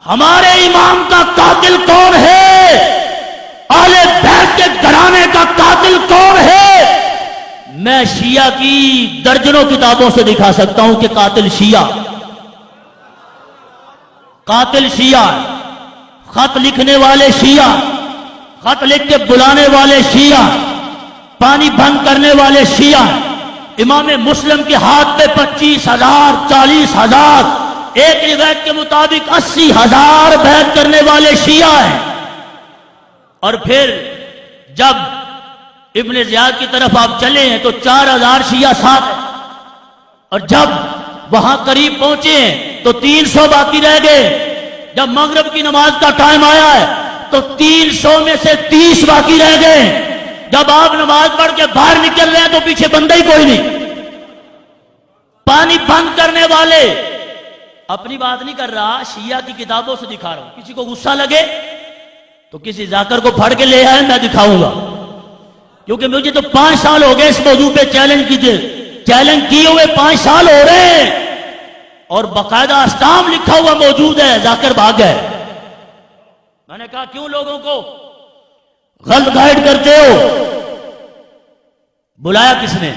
ہمارے امام کا قاتل کون ہے، اہل بیت کے گھرانے کا قاتل کون ہے؟ میں شیعہ کی درجنوں کتابوں سے دکھا سکتا ہوں کہ قاتل شیعہ خط لکھنے والے شیعہ، خط لکھ کے بلانے والے شیعہ، پانی بند کرنے والے شیعہ، امام مسلم کے ہاتھ پہ 25,000 40,000 ایک روایت کے مطابق 80,000 بیعت کرنے والے شیعہ ہیں۔ اور پھر جب ابن زیاد کی طرف آپ چلے ہیں تو 4,000 شیعہ ساتھ ہیں، اور جب وہاں قریب پہنچے ہیں تو 300 باقی رہ گئے۔ جب مغرب کی نماز کا ٹائم آیا ہے تو 300 میں سے 30 باقی رہ گئے۔ جب آپ نماز پڑھ کے باہر نکل رہے ہیں تو پیچھے بندہ ہی کوئی نہیں۔ پانی بند کرنے والے، اپنی بات نہیں کر رہا، شیعہ کی کتابوں سے دکھا رہا ہوں۔ کسی کو غصہ لگے تو کسی ذاکر کو پھڑ کے لے آئے، میں دکھاؤں گا، کیونکہ مجھے تو 5 سال ہو گئے اس موضوع پہ چیلنج کیے ہوئے 5 سال ہو رہے ہیں، اور باقاعدہ اسٹامپ لکھا ہوا موجود ہے، ذاکر بھاگ گئے۔ میں نے کہا کیوں لوگوں کو غلط گائیڈ کرتے ہو؟ بلایا کس نے؟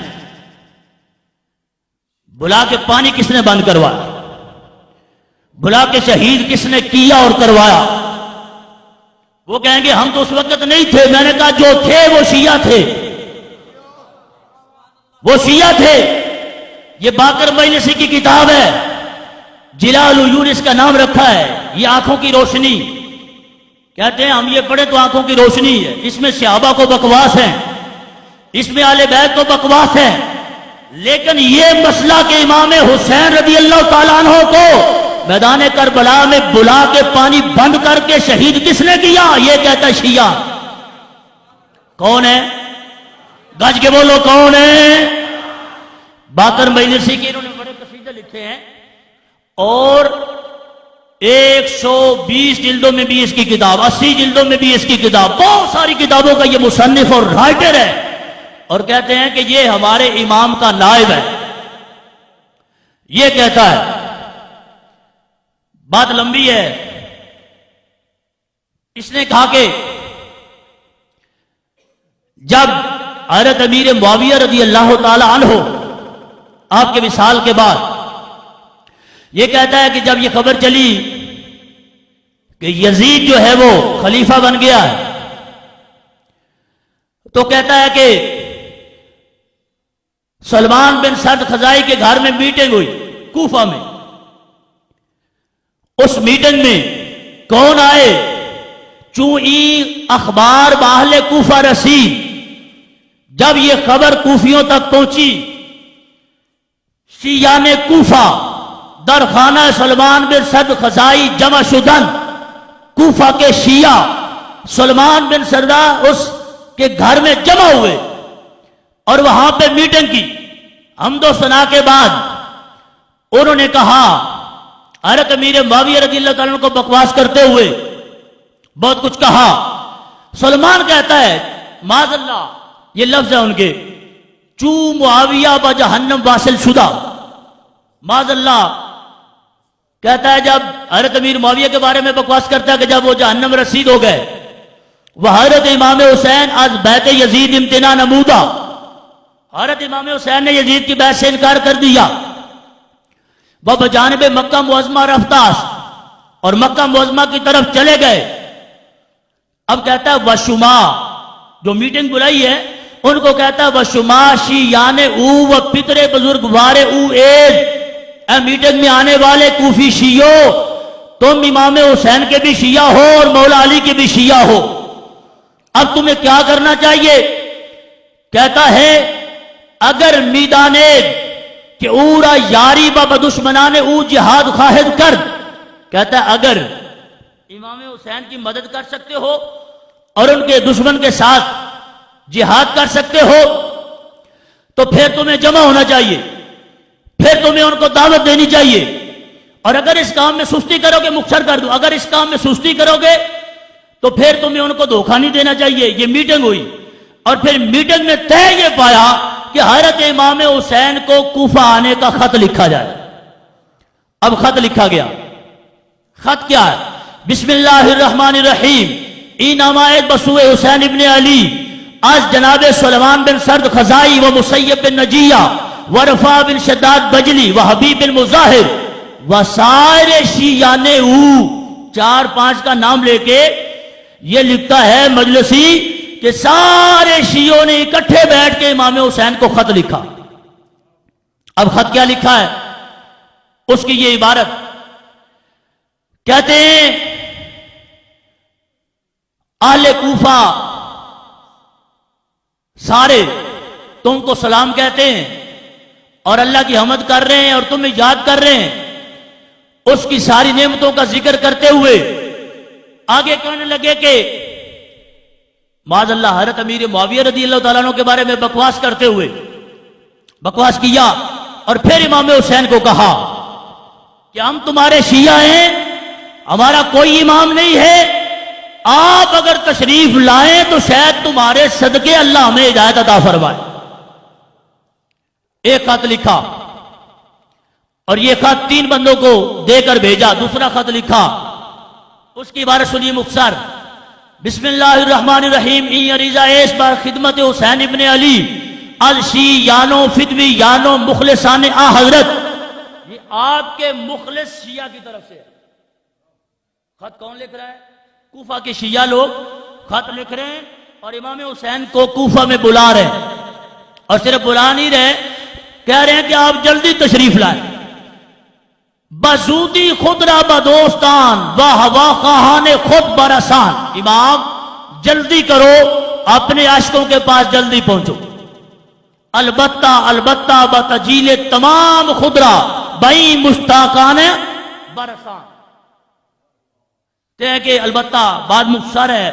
بلا کے پانی کس نے بند کروایا؟ بلا کے شہید کس نے کیا اور کروایا؟ وہ کہیں گے ہم تو اس وقت نہیں تھے۔ میں نے کہا جو تھے وہ شیعہ تھے، وہ شیعہ تھے۔ یہ باقر مجلسی کی کتاب ہے، جلال العیون اس کا نام رکھا ہے۔ یہ آنکھوں کی روشنی کہتے ہیں، ہم یہ پڑھے تو آنکھوں کی روشنی ہے۔ اس میں صحابہ کو بکواس ہے، اس میں اہل بیت کو بکواس ہے، لیکن یہ مسئلہ کہ امام حسین رضی اللہ تعالیٰ عنہ کو میدان کربلا میں بلا کے پانی بند کر کے شہید کس نے کیا؟ یہ کہتا ہے شیعہ۔ کون ہے؟ گج کے بولو کون ہے؟ باقر مجلسی کے انہوں نے بڑے قصیدے لکھے ہیں، اور 120 جلدوں میں بھی اس کی کتاب، 80 جلدوں میں بھی اس کی کتاب، بہت ساری کتابوں کا یہ مصنف اور رائٹر ہے، اور کہتے ہیں کہ یہ ہمارے امام کا نائب ہے۔ یہ کہتا ہے، بات لمبی ہے۔ اس نے کہا کہ جب حضرت امیر معاویہ رضی اللہ تعالی عنہ آپ کے وصال کے بعد، یہ کہتا ہے کہ جب یہ خبر چلی کہ یزید جو ہے وہ خلیفہ بن گیا ہے، تو کہتا ہے کہ سلمان بن سعد خزائی کے گھر میں میٹنگ ہوئی کوفہ میں۔ اس میٹنگ میں کون آئے؟ چونئی اخبار باہل کوفہ رسی۔ جب یہ خبر کوفیوں تک پہنچی، شیعان کوفہ درخانہ سلمان بن سعد خزائی جمع شدن، کوفہ کے شیعہ سلمان بن سعد اس کے گھر میں جمع ہوئے اور وہاں پہ میٹنگ کی۔ حمد و ثنا کے بعد انہوں نے کہا، حضرت امیر معاویہ رضی اللہ تعالیٰ عنہ کو بکواس کرتے ہوئے بہت کچھ کہا۔ سلمان کہتا ہے، معاذ اللہ، یہ لفظ ہے ان کے، چو معاویہ با جہنم واصل شدہ، معاذ اللہ، کہتا ہے جب حضرت امیر معاویہ کے بارے میں بکواس کرتا ہے کہ جب وہ جہنم رسید ہو گئے، وہ حضرت امام حسین از بیعت یزید امتناع نمودہ، حضرت امام حسین نے یزید کی بیعت سے انکار کر دیا، وہ بجانب مکہ معظمہ رفتاس، اور مکہ معظمہ کی طرف چلے گئے۔ اب کہتا ہے وشما، جو میٹنگ بلائی ہے ان کو کہتا ہے وشما شیعان او و پتر بزرگوار او اید، اے میٹنگ میں آنے والے کوفی شیعو، تم امام حسین کے بھی شیعہ ہو اور مولا علی کے بھی شیعہ ہو، اب تمہیں کیا کرنا چاہیے؟ کہتا ہے اگر میدانے کہ اورا یاری با بدشمنان او جہاد خواہد کر، کہتا ہے اگر امام حسین کی مدد کر سکتے ہو اور ان کے دشمن کے ساتھ جہاد کر سکتے ہو تو پھر تمہیں جمع ہونا چاہیے، پھر تمہیں ان کو دعوت دینی چاہیے، اور اگر اس کام میں سستی کرو گے مختصر کر دو، اگر اس کام میں سستی کرو گے تو پھر تمہیں ان کو دھوکہ نہیں دینا چاہیے۔ یہ میٹنگ ہوئی، اور پھر میٹنگ میں طے یہ پایا کہ حضرت امام حسین کو کوفہ آنے کا خط لکھا جائے۔ اب خط لکھا گیا، خط کیا ہے؟ بسم اللہ الرحمن الرحیم ای نامہ بسوء حسین ابن علی از جناب سلیمان بن سرد خزائی و مسیب بن نجیہ و رفاع بن شداد بجلی و حبیب بن مظاہر و سائر شیعان او، 4-5 کا نام لے کے یہ لکھتا ہے مجلسی کہ سارے شیعوں نے اکٹھے بیٹھ کے امام حسین کو خط لکھا۔ اب خط کیا لکھا ہے؟ اس کی یہ عبارت کہتے ہیں اہل کوفہ سارے تم کو سلام کہتے ہیں اور اللہ کی حمد کر رہے ہیں اور تمہیں یاد کر رہے ہیں۔ اس کی ساری نعمتوں کا ذکر کرتے ہوئے آگے کہنے لگے کہ معاذ اللہ حضرت امیر معاویہ رضی اللہ تعالیٰ عنہ کے بارے میں بکواس کرتے ہوئے بکواس کیا، اور پھر امام حسین کو کہا کہ ہم تمہارے شیعہ ہیں، ہمارا کوئی امام نہیں ہے، آپ اگر تشریف لائیں تو شاید تمہارے صدقے اللہ ہمیں ہدایت عطا فرمائے۔ ایک خط لکھا اور یہ خط 3 بندوں کو دے کر بھیجا۔ دوسرا خط لکھا، اس کی عبارت سنیے مختصر، بسم اللہ الرحمن الرحیم ای عریضہ ایس بار خدمت حسین ابن علی الشیعانو فدوی یانو مخلصان آ حضرت۔ یہ آپ کے مخلص شیعہ کی طرف سے خط کون لکھ رہا ہے؟ کوفہ کے شیعہ لوگ خط لکھ رہے ہیں اور امام حسین کو کوفہ میں بلا رہے ہیں، اور صرف بلا نہیں رہے، کہہ رہے ہیں کہ آپ جلدی تشریف لائیں۔ بزودی خود را بدوستان و ہوا خواہان خود برسان، امام جلدی کرو، اپنے عاشقوں کے پاس جلدی پہنچو۔ البتہ البتہ بتجیل تمام خدرا بئی مشتاقان برسان، کہتے ہیں کہ البتہ بات مختصر ہے،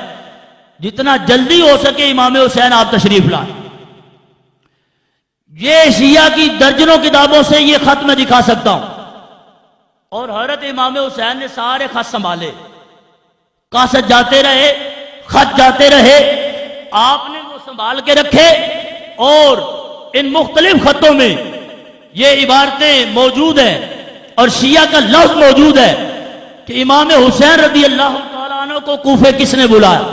جتنا جلدی ہو سکے امام حسین آپ تشریف لائیں۔ یہ شیعہ کی درجنوں کتابوں سے یہ خط میں دکھا سکتا ہوں، اور حضرت امام حسین نے سارے خط سنبھالے، کاسٹ جاتے رہے، خط جاتے رہے، آپ نے وہ سنبھال کے رکھے، اور ان مختلف خطوں میں یہ عبارتیں موجود ہیں اور شیعہ کا لفظ موجود ہے کہ امام حسین رضی اللہ تعالیٰ عنہ کو کوفے کس نے بلایا۔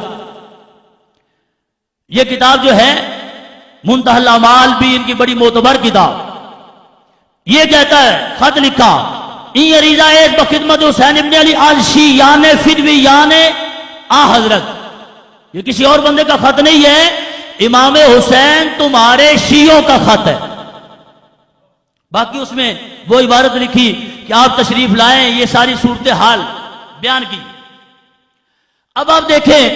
یہ کتاب جو ہے منتہی الاعمال بھی ان کی بڑی معتبر کتاب، یہ کہتا ہے خط لکھا ای عریضہ ایس بخدمت حسین ابن علی آل شیعان فدویان آ حضرت۔ یہ کسی اور بندے کا خط نہیں ہے، امام حسین تمہارے شیعوں کا خط ہے۔ باقی اس میں وہ عبارت لکھی کہ آپ تشریف لائیں، یہ ساری صورتحال بیان کی۔ اب آپ دیکھیں،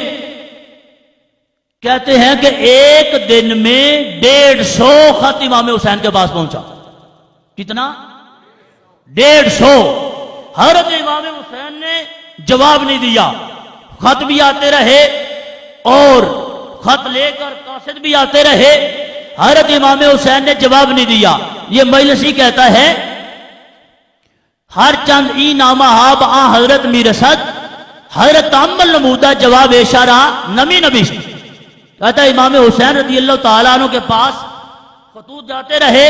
کہتے ہیں کہ ایک دن میں 150 خط امام حسین کے پاس پہنچا۔ کتنا؟ 150۔ حضرت امام حسین نے جواب نہیں دیا، خط بھی آتے رہے اور خط لے کر قاصد بھی آتے رہے، حضرت امام حسین نے جواب نہیں دیا۔ یہ مجلسی کہتا ہے ہر چند ای نامہ آب آ حضرت میرسد حضرت تعمل نمودہ جواب اشارہ نمی نبیشت۔ کہتا ہے امام حسین رضی اللہ تعالیٰ عنہ کے پاس خطوط جاتے رہے،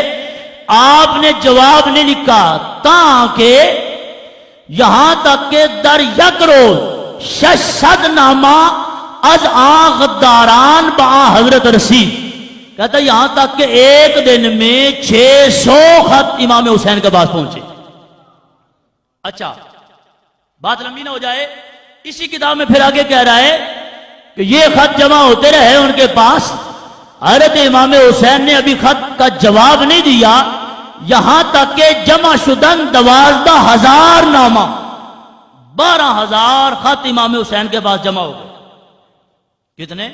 آپ نے جواب نہیں لکھا، تاکہ یہاں تک کہ در یک روز 600 نامہ از آن غداران با حضرت رسید۔ کہتا ہے یہاں تک کہ ایک دن میں 600 خط امام حسین کے پاس پہنچے۔ اچھا، بات لمبی نہ ہو جائے، اسی کتاب میں پھر آگے کہہ رہا ہے کہ یہ خط جمع ہوتے رہے ان کے پاس، حضرت امام حسین نے ابھی خط کا جواب نہیں دیا، یہاں تک کہ جمع شدن 12,000 نامہ، 12,000 خط امام حسین کے پاس جمع ہو گئے۔ کتنے؟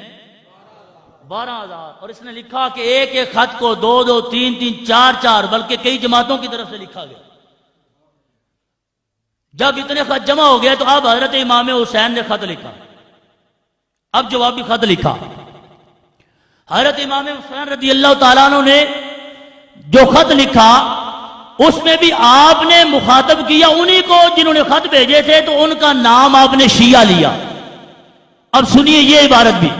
12,000۔ اور اس نے لکھا کہ ایک ایک خط کو 2 2 3 3 4 4 بلکہ کئی جماعتوں کی طرف سے لکھا گیا۔ جب اتنے خط جمع ہو گئے تو اب حضرت امام حسین نے خط لکھا، اب جوابی خط لکھا۔ حضرت امام حسین رضی اللہ تعالیٰ عنہ نے جو خط لکھا اس میں بھی آپ نے مخاطب کیا انہی کو جنہوں نے خط بھیجے تھے، تو ان کا نام آپ نے شیعہ لیا۔ اب سنیے یہ عبارت بھی،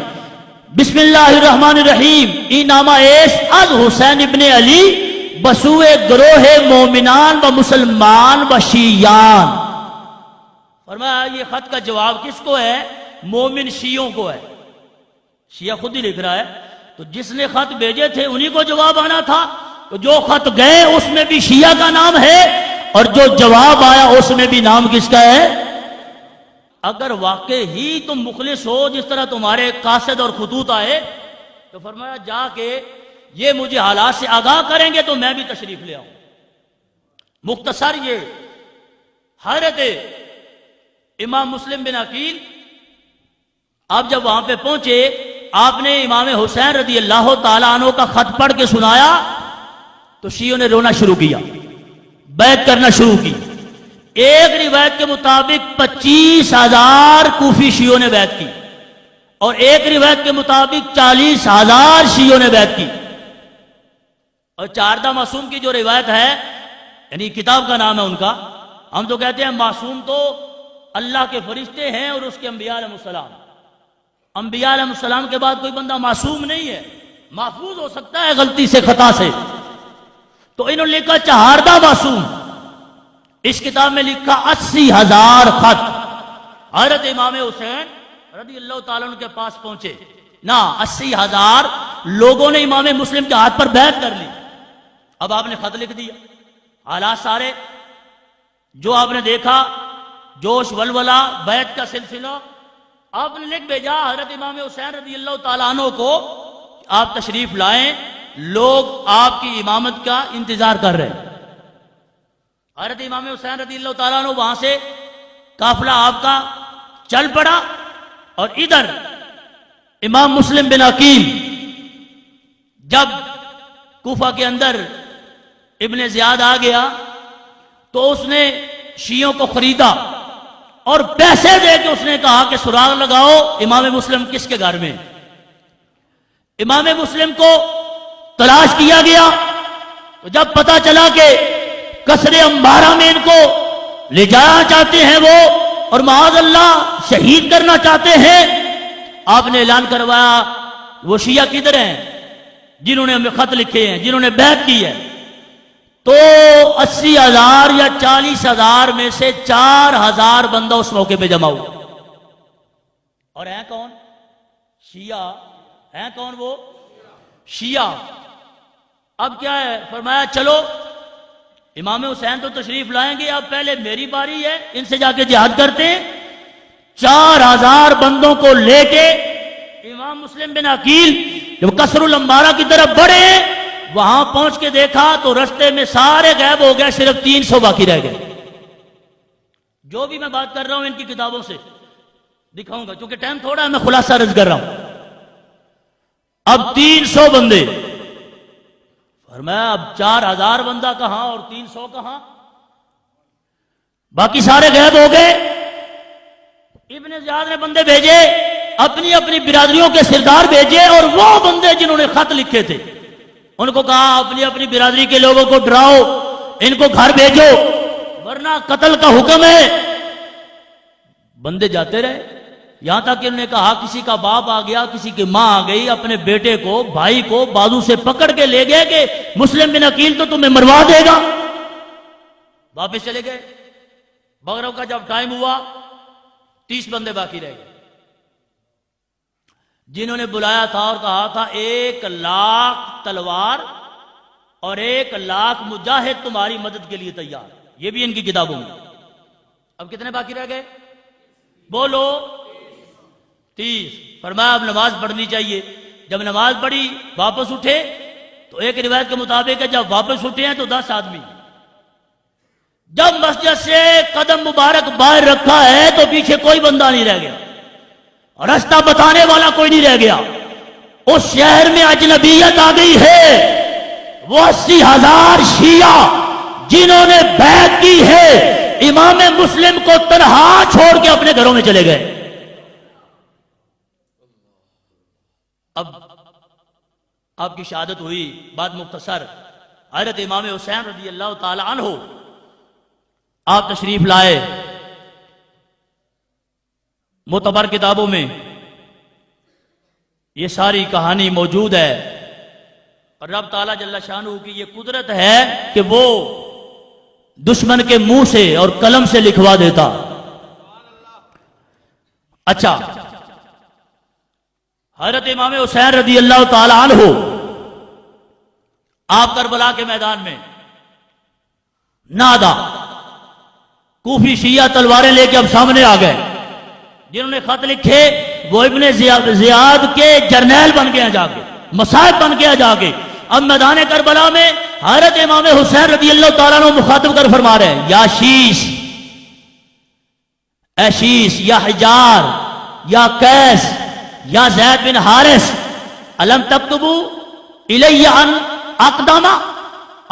بسم اللہ الرحمن الرحیم ای نامہ ایس از حسین ابن علی بسوء گروہ مومنان و مسلمان و شیعان فرمایا یہ خط کا جواب کس کو ہے؟ مومن شیعوں کو ہے. شیعہ خود ہی لکھ رہا ہے. تو جس نے خط بھیجے تھے انہی کو جواب آنا تھا. تو جو خط گئے اس میں بھی شیعہ کا نام ہے اور جو جواب آیا اس میں بھی نام کس کا ہے؟ اگر واقع ہی تم مخلص ہو جس طرح تمہارے قاصد اور خطوط آئے تو فرمایا جا کے یہ مجھے حالات سے آگاہ کریں گے تو میں بھی تشریف لے آؤں. مختصر یہ حضرت امام مسلم بن عقیل آپ جب وہاں پہ پہنچے آپ نے امام حسین رضی اللہ تعالیٰ عنہ کا خط پڑھ کے سنایا تو شیعوں نے رونا شروع کیا، بیعت کرنا شروع کی. ایک روایت کے مطابق 25,000 کوفی شیعوں نے بیعت کی اور ایک روایت کے مطابق 40,000 شیعوں نے بیعت کی. اور چاردہ معصوم کی جو روایت ہے یعنی کتاب کا نام ہے ان کا، ہم تو کہتے ہیں معصوم تو اللہ کے فرشتے ہیں اور اس کے انبیاء علیہ السلام. انبیاء علیہ السلام کے بعد کوئی بندہ معصوم نہیں ہے، محفوظ ہو سکتا ہے غلطی سے خطا سے. تو انہوں نے لکھا چہاردہ معصوم. اس کتاب میں لکھا 80,000 خط حضرت امام حسین رضی اللہ تعالیٰ عنہ کے پاس پہنچے نا. 80,000 لوگوں نے امام مسلم کے ہاتھ پر بیعت کر لی. اب آپ نے خط لکھ دیا، حالات سارے جو آپ نے دیکھا، جوش ولولہ بیعت کا سلسلہ آپ نے لکھ بھیجا حضرت امام حسین رضی اللہ تعالیٰ عنہ کو آپ تشریف لائیں، لوگ آپ کی امامت کا انتظار کر رہے ہیں. حضرت امام حسین رضی اللہ تعالیٰ عنہ وہاں سے قافلہ آپ کا چل پڑا اور ادھر امام مسلم بن عقیل جب کوفہ کے اندر ابن زیاد آ گیا تو اس نے شیعوں کو خریدا اور پیسے دے کے اس نے کہا کہ سراغ لگاؤ امام مسلم کس کے گھر میں. امام مسلم کو تلاش کیا گیا تو جب پتا چلا کہ قصر امبارہ میں ان کو لے جانا چاہتے ہیں وہ اور معاذ اللہ شہید کرنا چاہتے ہیں، آپ نے اعلان کروایا وہ شیعہ کدھر ہیں جنہوں نے ہمیں خط لکھے ہیں، جنہوں نے بیعت کی ہے. تو 80,000 یا 40,000 میں سے 4,000 بندہ اس موقع پہ جمع ہوا. اور ہیں کون؟ شیعہ. ہیں کون وہ؟ شیعہ. اب کیا ہے؟ فرمایا چلو امام حسین تو تشریف لائیں گے، اب پہلے میری باری ہے، ان سے جا کے جہاد کرتے ہیں. 4,000 بندوں کو لے کے امام مسلم بن عقیل جب قصر الانبارہ کی طرف بڑھے وہاں پہنچ کے دیکھا تو رستے میں سارے غائب ہو گئے، صرف 300 باقی رہ گئے. جو بھی میں بات کر رہا ہوں ان کی کتابوں سے دکھاؤں گا کیونکہ ٹائم تھوڑا ہے، میں خلاصہ عرض کر رہا ہوں. اب 300 بندے، فرمایا اب 4,000 بندہ کہاں اور 300 کہاں؟ باقی سارے غائب ہو گئے. ابن زیاد نے بندے بھیجے، اپنی اپنی برادریوں کے سردار بھیجے اور وہ بندے جنہوں نے خط لکھے تھے ان کو کہا اپنی اپنی برادری کے لوگوں کو ڈراؤ، ان کو گھر بھیجو ورنہ قتل کا حکم ہے. بندے جاتے رہے یہاں تک کہ انہوں نے کہا کسی کا باپ آ گیا، کسی کی ماں آ گئی، اپنے بیٹے کو بھائی کو بازو سے پکڑ کے لے گئے کہ مسلم بن عقیل تو تمہیں مروا دے گا. واپس چلے گئے. بغرو کا جب ٹائم ہوا 30 بندے باقی رہ گئے جنہوں نے بلایا تھا اور کہا تھا 1,00,000 تلوار اور 1,00,000 مجاہد تمہاری مدد کے لیے تیار. یہ بھی ان کی کتابوں میں. اب کتنے باقی رہ گئے؟ بولو 30. فرمایا اب نماز پڑھنی چاہیے. جب نماز پڑھی واپس اٹھے تو ایک روایت کے مطابق جب واپس اٹھے ہیں تو 10 آدمی. جب مسجد سے قدم مبارک باہر رکھا ہے تو پیچھے کوئی بندہ نہیں رہ گیا، رستہ بتانے والا کوئی نہیں رہ گیا. اس شہر میں اجنبیت آ گئی ہے. وہ 80,000 شیعہ جنہوں نے بیعت کی ہے امام مسلم کو تنہا چھوڑ کے اپنے گھروں میں چلے گئے. اب آپ کی شہادت ہوئی. بات مختصر، حضرت امام حسین رضی اللہ تعالی عنہ آپ تشریف لائے. معتبر کتابوں میں یہ ساری کہانی موجود ہے اور رب تعالیٰ جل شانہ کی یہ قدرت ہے کہ وہ دشمن کے منہ سے اور قلم سے لکھوا دیتا. اچھا، حضرت امام حسین رضی اللہ تعالی عنہ آپ کربلا کے میدان میں نادا کوفی شیعہ تلواریں لے کے اب سامنے آ گئے. جنہوں نے خط لکھے وہ ابن زیاد کے جرنیل بن گئے جا کے، مصاحب بن گیا جا کے. اب میدان کربلا میں حضرت امام حسین رضی اللہ تعالیٰ عنہ مخاطب کر فرما رہے ہیں، یا شیش، اے شیش، یا حجار، یا قیس، یا زید بن حارث، الم تکتبو الی ان اقدما،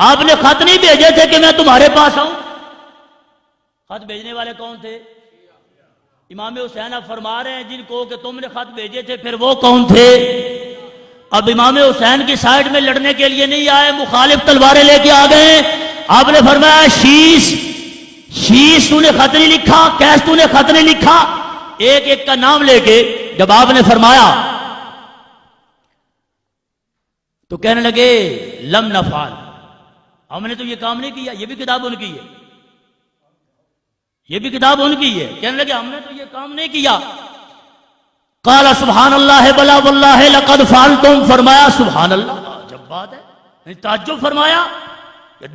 آپ نے خط نہیں بھیجے تھے کہ میں تمہارے پاس آؤں؟ خط بھیجنے والے کون تھے؟ امام حسین اب فرما رہے ہیں جن کو کہ تم نے خط بھیجے تھے، پھر وہ کون تھے؟ اب امام حسین کی سائیڈ میں لڑنے کے لیے نہیں آئے، مخالف تلواریں لے کے آ گئے. آپ نے فرمایا شیش تو نے خط نہیں لکھا، کیس تو نے خط نہیں لکھا، ایک ایک کا نام لے کے جب آپ نے فرمایا تو کہنے لگے لم نفعل، ہم نے تو یہ کام نہیں کیا. یہ بھی کتاب ان کی ہے، یہ بھی کتاب ان کی ہے. کہنے لگے ہم نے تو یہ کام نہیں کیا. قال سبحان اللہ بلا واللہ لقد فعلتم، فرمایا سبحان اللہ، جب بات ہے، تعجب فرمایا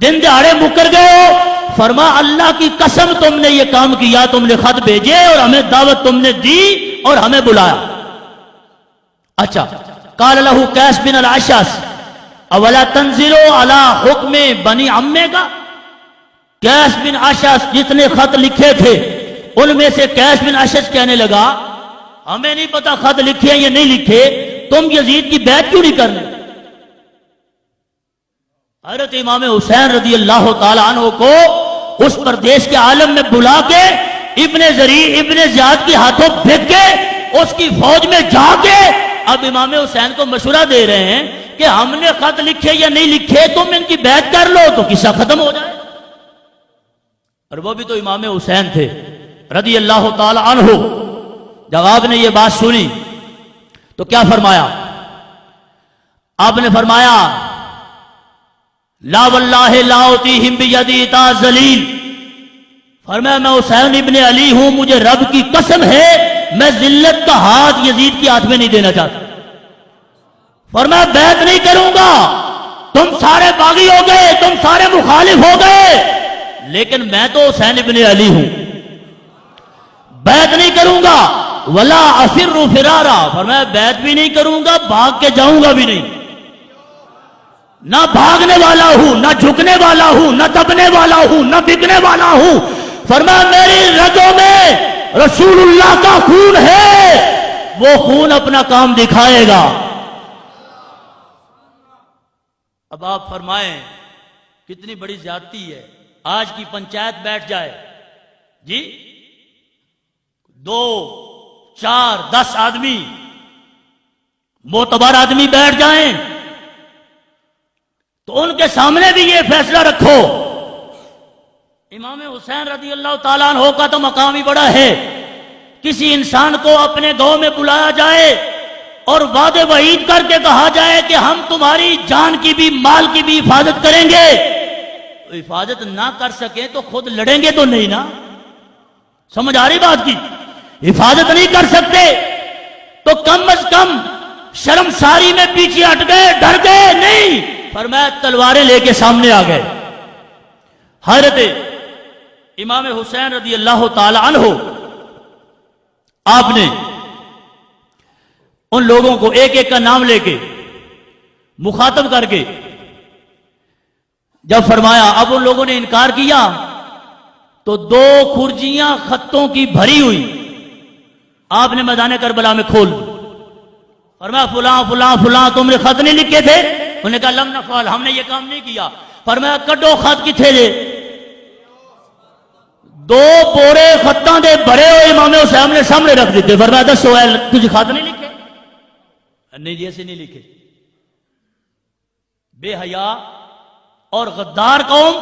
دن دہاڑے مکر گئے ہو. فرما اللہ کی قسم تم نے یہ کام کیا، تم نے خط بھیجے اور ہمیں دعوت تم نے دی اور ہمیں بلایا. اچھا، قال له قیس بن الاشعث اولا تنزلوا علی حکم بنی عمے کا. قیس بن اشعث جتنے خط لکھے تھے ان میں سے قیس بن اشعث کہنے لگا ہمیں نہیں پتا خط لکھے یا نہیں لکھے، تم یزید کی بیعت کیوں نہیں کرنے؟ حضرت امام حسین رضی اللہ تعالی عنہ کو اس پردیش کے عالم میں بلا کے ابن زیاد کے ہاتھوں پھینک کے اس کی فوج میں جا کے اب امام حسین کو مشورہ دے رہے ہیں کہ ہم نے خط لکھے یا نہیں لکھے، تم ان کی بیعت کر لو تو قصہ ختم ہو جائے. اور وہ بھی تو امام حسین تھے رضی اللہ تعالی عنہ. جب آپ نے یہ بات سنی تو کیا فرمایا؟ آپ نے فرمایا لا واللہ لا اطیہم بیدی تا ذلیل، فرمایا میں حسین ابن علی ہوں، مجھے رب کی قسم ہے میں ذلت کا ہاتھ یزید کے ہاتھ میں نہیں دینا چاہتا. فرمایا بیعت نہیں کروں گا، تم سارے باغی ہو گئے، تم سارے مخالف ہو گئے، لیکن میں تو حسین ابن علی ہوں، بیعت نہیں کروں گا. ولا افر فرارا، فرمایا بیعت بھی نہیں کروں گا، بھاگ کے جاؤں گا بھی نہیں. نہ بھاگنے والا ہوں، نہ جھکنے والا ہوں، نہ دبنے والا ہوں، نہ بکنے والا ہوں. فرمایا میری رگوں میں رسول اللہ کا خون ہے، وہ خون اپنا کام دکھائے گا. اب آپ فرمائیں کتنی بڑی زیادتی ہے. آج کی پنچایت بیٹھ جائے جی، 2 4 10 آدمی معتبر آدمی بیٹھ جائیں تو ان کے سامنے بھی یہ فیصلہ رکھو. امام حسین رضی اللہ تعالیٰ عنہ کا تو مقام ہی بڑا ہے. کسی انسان کو اپنے گاؤں میں بلایا جائے اور وعدے وعید کر کے کہا جائے کہ ہم تمہاری جان کی بھی مال کی بھی حفاظت کریں گے، حفاظت نہ کر سکیں تو خود لڑیں گے تو نہیں نا؟ سمجھ آ رہی بات کی؟ حفاظت نہیں کر سکتے تو کم از کم شرمساری میں پیچھے ہٹ گئے، ڈر گئے نہیں. فرمایا تلواریں لے کے سامنے آ گئے. حضرت امام حسین رضی اللہ تعالی عنہ آپ نے ان لوگوں کو ایک ایک کا نام لے کے مخاطب کر کے جب فرمایا، اب ان لوگوں نے انکار کیا تو 2 خرجیاں خطوں کی بھری ہوئی آپ نے میدان کربلا میں کھول. فرمایا فلاں فلاں فلاں تم نے خط نہیں لکھے تھے؟ انہوں نے کہا لم نفعل، ہم نے یہ کام نہیں کیا. فرمایا کڈو خط کتھے دے؟ 2 بورے خطاں دے بھرے ہوئے امام حسین نے سامنے رکھ دیتے. فرمایا دسو کچھ خط نہیں لکھے؟ نہیں جی ایسے نہیں لکھے. بے حیا اور غدار قوم،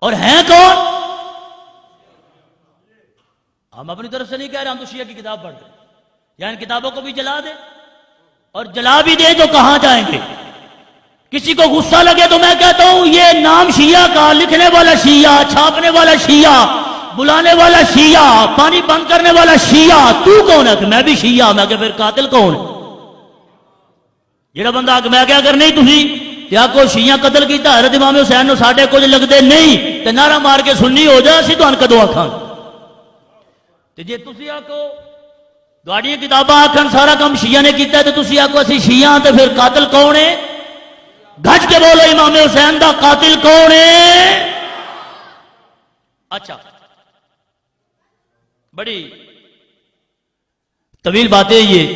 اور ہیں کون؟ ہم اپنی طرف سے نہیں کہہ رہے، ہم تو شیعہ کی کتاب پڑھ رہے ہیں. یا ان کتابوں کو بھی جلا دے، اور جلا بھی دے تو کہاں جائیں گے؟ کسی کو غصہ لگے تو میں کہتا ہوں یہ نام شیعہ کا، لکھنے والا شیعہ، چھاپنے والا شیعہ، بلانے والا شیعہ، پانی بند کرنے والا شیعہ، تو کون ہے؟ کہ میں بھی شیعہ۔ میں کہ پھر قاتل کون ہے؟ جڑا بندہ کہ میں کیا کر نہیں تھی کیا کو شیعہ قتل کیتا حضرت امام حسین نو ساڈے کچھ لگدے نہیں تے نعرہ مار کے سنی ہو جائے اسی تہن کدو آکھاں تے جے تسی آکھو تہاڈی کتاباں آکھن سارا کام شیعہ نے کیتا ہے تے تسی آکھو اسی شیعہ تے پھر قاتل کون ہے؟ گھج کے بولو امام حسین دا قاتل کون ہے؟ اچھا بڑی طویل باتیں یہ،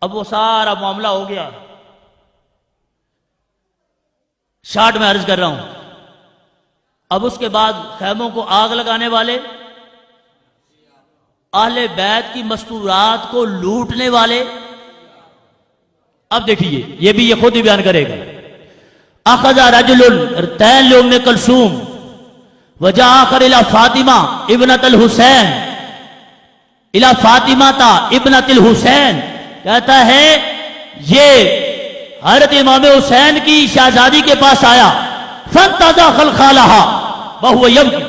اب وہ سارا معاملہ ہو گیا، شارٹ میں عرض کر رہا ہوں۔ اب اس کے بعد خیموں کو آگ لگانے والے، اہل بیت کی مستورات کو لوٹنے والے، اب دیکھیے یہ بھی یہ خود ہی بیان کرے گا۔ اخذ رجل ارتین لام کلثوم وجاء آخر الى فاطمہ ابنت الحسین الى فاطمہ تا ابنت الحسین، کہتا ہے یہ حضرت امام حسین کی شہزادی کے پاس آیا، فانتزع خلخالها وهو يبكي،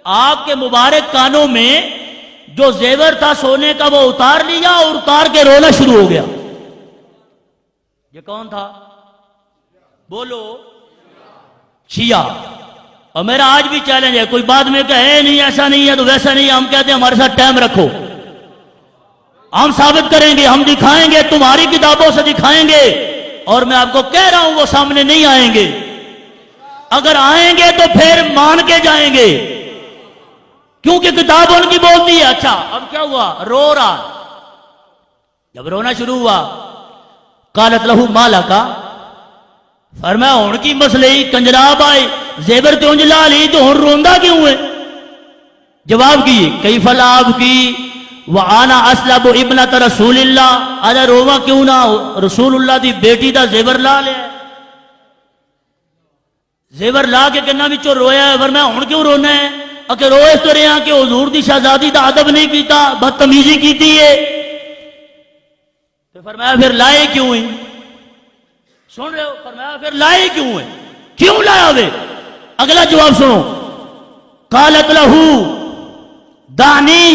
آپ کے مبارک کانوں میں جو زیور تھا سونے کا وہ اتار لیا اور اتار کے رونا شروع ہو گیا۔ یہ کون تھا؟ بولو، شیعہ۔ اور میرا آج بھی چیلنج ہے، کوئی بعد میں کہے نہیں ایسا نہیں ہے تو ویسا نہیں ہے، ہم کہتے ہیں ہمارے ساتھ ٹائم رکھو، ہم ثابت کریں گے، ہم دکھائیں گے، تمہاری کتابوں سے دکھائیں گے، اور میں آپ کو کہہ رہا ہوں وہ سامنے نہیں آئیں گے، اگر آئیں گے تو پھر مان کے جائیں گے، کیونکہ کتاب ان کی بولتی ہے۔ اچھا اب کیا ہوا؟ رو رہا، جب رونا شروع ہوا قالت لہو مالا کا، فرمایا ہون کی مسئلے ہی کنجراب آئے زیبر تے انج لا لی تو ہن روندا کیوں ہے؟ جواب کی کیف لاب کی وانا اسلب ابنت رسول اللہ، آجا رواں کیوں نہ رسول اللہ دی بیٹی دا زیبر لا لیا، زیبر لا کے کنا وچوں رویا ہے، فرمایا ہن کیوں رونا ہے؟ اگر روئے تو رہا کہ حضور دی شہزادی دا ادب نہیں کیتا، بدتمیزی کیتی ہے، تو فرمایا پھر لائے کیوں ہیں؟ سن رہے ہو؟ فرمایا پھر لائے کیوں ہیں؟ کیوں لایا ہوئے؟ اگلا جواب سنو، قالت لہو دانی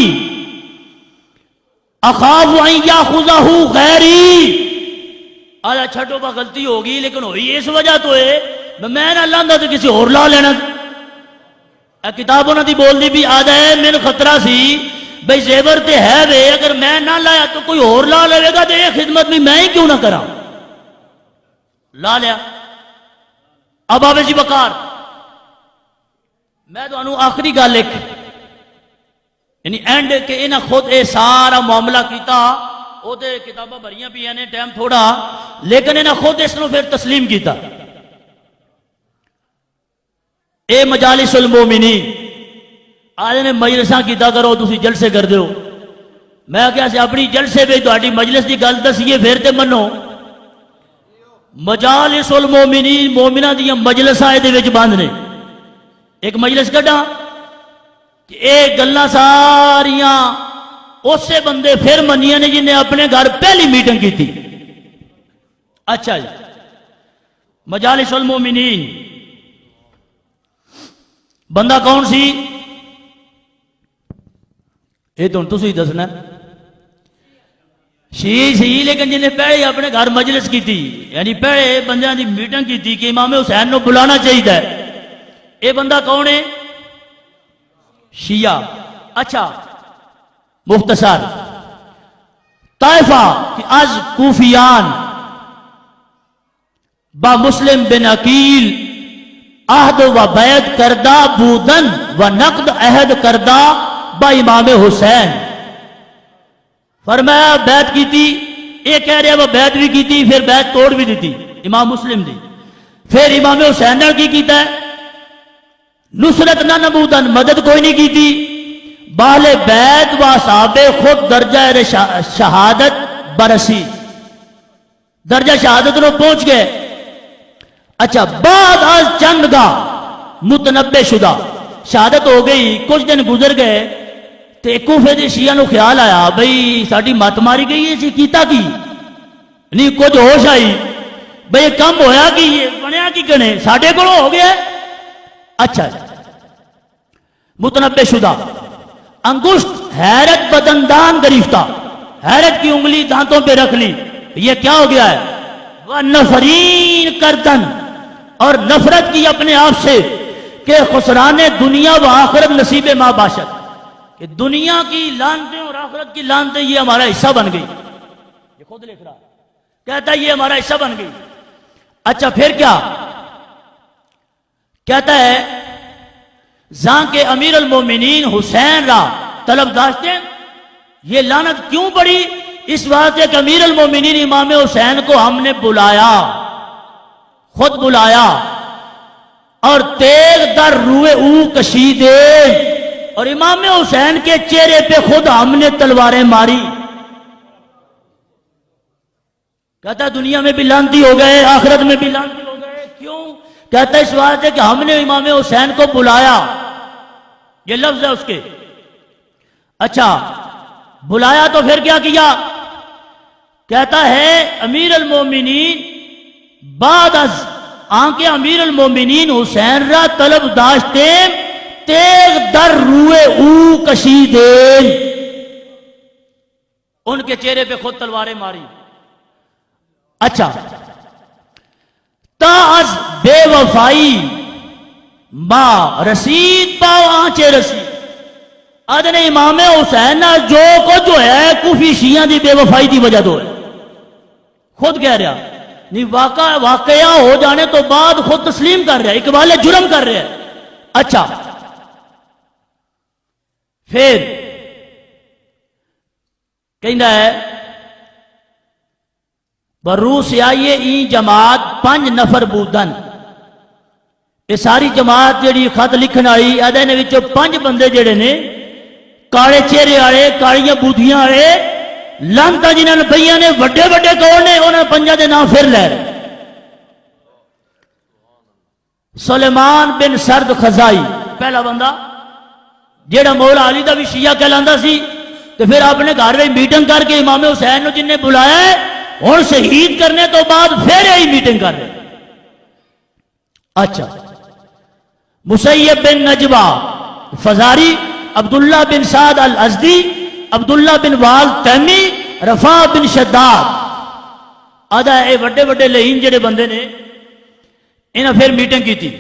اخاف ان یاخذہ غیری، آجا چھٹو با غلطی ہوگی لیکن ہوئی اس وجہ تو ہے میں نہ لاندا تو کسی اور لا لینا، کتابوں نے دی بول دی بھی آدھا ہے، میں نے خطرہ سی بھئی زیور تے ہے وے، اگر میں نہ لایا تو کوئی اور لا لے گا، تو یہ خدمت بھی میں ہی کیوں نہ کرا، لا لیا۔ اب آوے جی بکار، میں تو انہوں آخری گا لکھ یعنی اینڈ کہ انہاں خود اے سارا معاملہ کیتا، وہ تے کتابہ بھریاں بھی ہیں ٹائم تھوڑا، لیکن انہاں خود اس نے پھر تسلیم کیتا۔ اے مجالس المومنین، آج نے مجلساں کیتا کرو، تسی جلسے کر دیو، میں کیا سے اپنی جلسے بھی تہاڈی مجلس دی گل دسیے پھر تے منو، مجالس المومنین مومنہ دیاں مجلساں دے وچ بند نے، ایک مجلس کڈا کہ ایک گلاں ساریاں اسے بندے پھر منیاں نے جن نے اپنے گھر پہلی میٹنگ کی تھی۔ اچھا جی، مجالس المومنین بندہ کون سی؟ یہ تو تسی دسنا، شیعی سی لیکن جن نے پہلے اپنے گھر مجلس کی تھی، یعنی پہلے بندیاں دی میٹنگ کی تھی کہ امام حسین نو بلانا چاہیے، یہ بندہ کون ہے؟ شیعہ۔ اچھا مختصر، طائفہ کہ از کوفیان با مسلم بن عقیل عہد و بیعت کردہ بودن و نقد عہد کردہ با امام حسین، فرمایا بیعت کی تھی، یہ کہہ رہے وہ بیعت بھی کی تھی، پھر بیعت توڑ بھی دی تھی امام مسلم دی، پھر امام حسین نے کی کیتا ہے نصرت نہ نبودن، مدد کوئی نہیں کی تھی، باہل بیت و صحابے خود درجہ شہادت برسی، درجہ شہادت نو پہنچ گئے۔ اچھا بعد از چند گاہ متنبع شدہ، شہادت ہو گئی، کچھ دن گزر گئے تو ایک کوفے دے شیعہ نو خیال آیا بھئی ساڈی مت ماری گئی ہے، اسی کیتا کی نہیں، کچھ ہوش آئی بھئی کم ہویا کی یہ بنیا کی کنے ساڈے کو ہو گیا۔ اچھا متنبع شدہ، انگشت حیرت بدندان گریفتہ، حیرت کی انگلی دانتوں پہ رکھ لی، یہ کیا ہو گیا ہے؟ وہ نفرین کردن، اور نفرت کی اپنے آپ سے کہ خسران دنیا و آخرت نصیب ما باشد، کہ دنیا کی لانتیں اور آخرت کی لانتیں یہ ہمارا حصہ بن گئی. یہ خود لکھ رہا کہتا ہے یہ ہمارا حصہ بن گئی. اچھا پھر کیا کہتا ہے؟ زاں کے امیر المومنین حسین را طلب داشتے، یہ لعنت کیوں پڑی؟ اس واسطے کہ امیر المومنین امام حسین کو ہم نے بلایا، خود بلایا، اور تیغ در روئے او کشیدے، اور امام حسین کے چہرے پہ خود ہم نے تلواریں ماری. کہتا ہے دنیا میں بھی لعنتی ہو گئے، آخرت میں بھی لعنتی ہو گئے. کیوں؟ کہتا ہے اس واسطے کہ ہم نے امام حسین کو بلایا، یہ لفظ ہے اس کے. اچھا بلایا تو پھر کیا کیا؟ کہتا ہے امیر المومنین بعد از آنکہ امیر المومنین حسین را طلب داشتے تیغ در روئے او کشیدین، ان کے چہرے پہ خود تلواریں ماری. اچھا تا از بے وفائی ما رسید پاؤ آنچے رسید، ادن امام حسین جو کو جو ہے کوفی شیعہ دی بے وفائی دی وجہ دو ہے. خود کہہ رہا نہیں، واقعہ ہو جانے تو بعد خود تسلیم کر رہا ہے، اقبال جرم کر رہا ہے. اچھا پھر کہنا ہے برو سے آئیے این جماعت 5 نفر بودن، یہ ساری جماعت جیڑی خط لکھن آئی ادھے نے وچوں 5 بندے جڑے نے کالے چہرے والے، کالیاں بودھیاں والے، لانتا جنہاں نے پئیاں نے وڈے وڈے کون نے، انہاں 5 دے نام پھر لے رہے. سلیمان بن سرد خزائی پہلا بندہ، جیڑا مولا علی دا بھی شیعہ کہلاندا سی، تو پھر اپنے گھر میں میٹنگ کر کے امام حسین نے جن نے بلایا ہے اور شہید کرنے تو بعد پھر یہی میٹنگ کر رہے. اچھا مسیب بن نجبہ فزاری، عبداللہ بن سعد الازدی، عبداللہ بن وال تیمی، رفاع بن شداد، آدھا اے وڈے وڈے لہین جڑے بندے نے انہاں پھر میٹنگ کی تھی.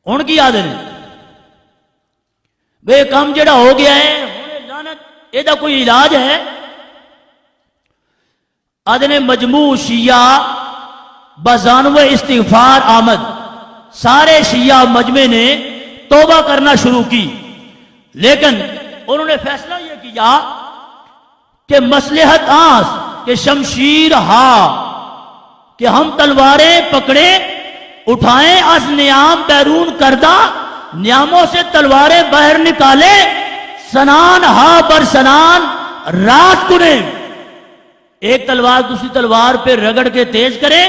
ہن کی آدھے نے بے کام جڑا ہو گیا ہے لعنت اے دا کوئی علاج ہے؟ آدھے نے مجموع شیعہ بزانو استغفار آمد، سارے شیعہ مجمع نے توبہ کرنا شروع کی، لیکن انہوں نے فیصلہ یہ کیا کہ مصلحت آس کہ شمشیر ہا، کہ ہم تلواریں پکڑے اٹھائیں، از نیام بیرون کردہ، نیاموں سے تلواریں باہر نکالے، سنان ہا بر سنان رات کنے، ایک تلوار دوسری تلوار پہ رگڑ کے تیز کرے،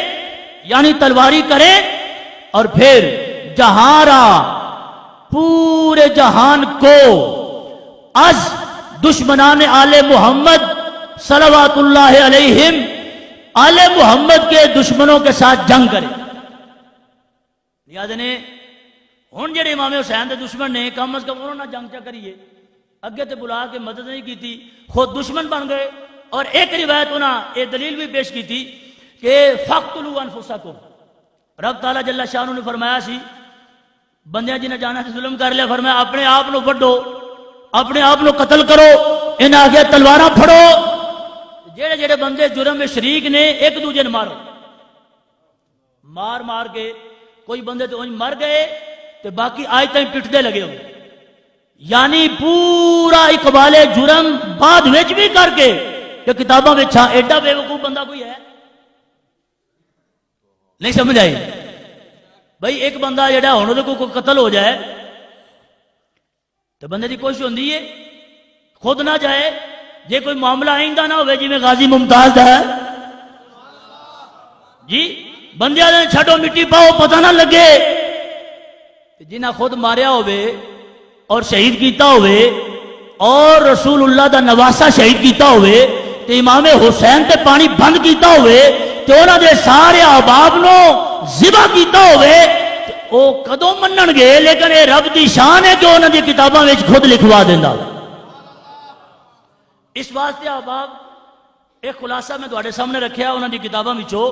یعنی تلواری کرے، اور پھر جہاں پورے جہان کو از دشمنان آل محمد صلوات اللہ علیہم، آل محمد کے دشمنوں کے ساتھ جنگ کرے. یاد نے ہن جڑے امام حسین دے دشمن نے کم از کم انہوں نے جنگ چا کریے، اگے تے بلا کے مدد نہیں کی تھی، خود دشمن بن گئے. اور ایک روایت انہاں یہ دلیل بھی پیش کی تھی کہ فقتلوا انفسکم، رب تعالیٰ جل شانہ نے فرمایا سی بندیاں جنہیں جانا سے ظلم کر لیا، فرمایا اپنے آپ نو وڈو، اپنے آپ نو قتل کرو، انہیں آگے تلواراں پھڑو. جڑے جڑے بندے جرم میں شریک نے ایک دوجے نے مارو، مار مار کے کوئی بندے تو مر گئے تو باقی آج تک پٹھتے لگے ہوئے، یعنی پورا اقبال جرم بعد وچ بھی کر کے کہ کتاباں میں چھا ایڈا بے وقوف بندہ کوئی ہے نہیں. سمجھ آئی بھائی؟ ایک بندہ جڑا ہونے کو قتل ہو جائے تو بندے دی کوشش ہوندی ہے خود نہ جائے، جے کوئی معاملہ آئندہ نہ ہوئے جی میں غازی ممتاز دا ہے جی بندیاں نے چھڑو مٹی پاؤ پتہ نہ لگے، جنہ خود ماریا ہوئے اور شہید کیتا ہوئے اور رسول اللہ دا نواسا شہید کیتا ہوئے تے امام حسین تے پانی بند کیتا ہوئے تے انہاں دے سارے احباب نو ذبح کیتا ہوئے، وہ کدوں منن گے، لیکن یہ رب دی شان ہے کہ انہوں دی کتاباں وچ خود لکھوا دینا۔ اس واسطے احباب ایک خلاصہ میں تواڈے سامنے رکھیا انہوں دی کتاباں وچوں،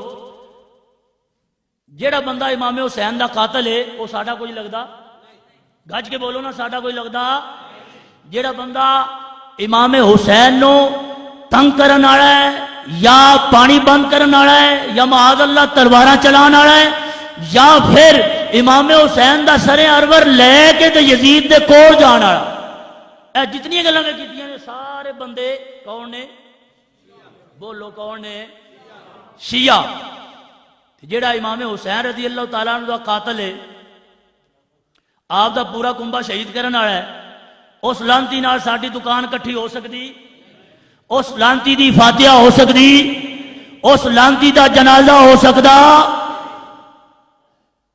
جیڑا بندہ امام حسین دا قاتل ہے وہ ساڈا کوئی لگدا، گج کے بولو نا، ساڈا کوئی لگدا۔ جیڑا بندہ امام حسین نو تنگ کرن والا ہے، یا پانی بند کرن والا ہے، یا معاذ اللہ تلواراں چلان والا ہے، یا پھر امام حسین دا سر ارور لے کے تے یزید دے کول جان والا، اے جتنی گلاں کیتیاں نے سارے بندے کون نے؟ بولو کون نے؟ شیعہ۔ جیڑا امام حسین رضی اللہ تعالیٰ عنہ دا قاتل ہے، آپ دا پورا کنبہ شہید کرن والا ہے، اس لانتی نال ساڈی دکان کٹھی ہو سکتی؟ اس لانتی دی فاتحہ ہو سکتی؟ اس لانتی دا جنازہ ہو سکتا؟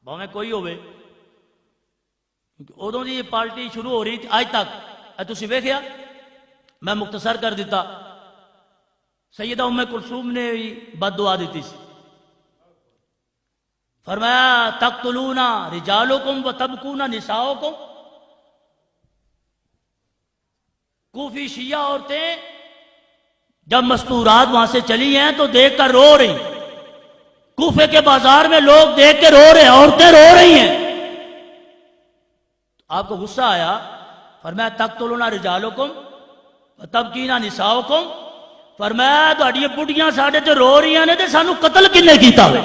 بھاویں کوئی ہوئے، ادوں دی یہ پارٹی شروع ہو رہی تھی آج تک تسی ویکھیا، میں مختصر کر دیتا، سیدہ ام کلثوم نے بھی بد دعا دیتی سی، فرمایا تقتلون رجالکم و تبکون نساؤکم۔ کوفی شیعہ عورتیں جب مستورات وہاں سے چلی ہیں تو دیکھ کر رو رہی، کوفے کے بازار میں لوگ دیکھ کے رو رہے ہیں، عورتیں رو رہی ہیں۔ آپ کو غصہ آیا، فرمایا تقتلون رجالکم و تبکین نساؤکم، فرمایا تہاڈیاں بڑھیاں ساڈے تے رو رہی ہیں نے تے سانو قتل کنے کیتا ہوئے؟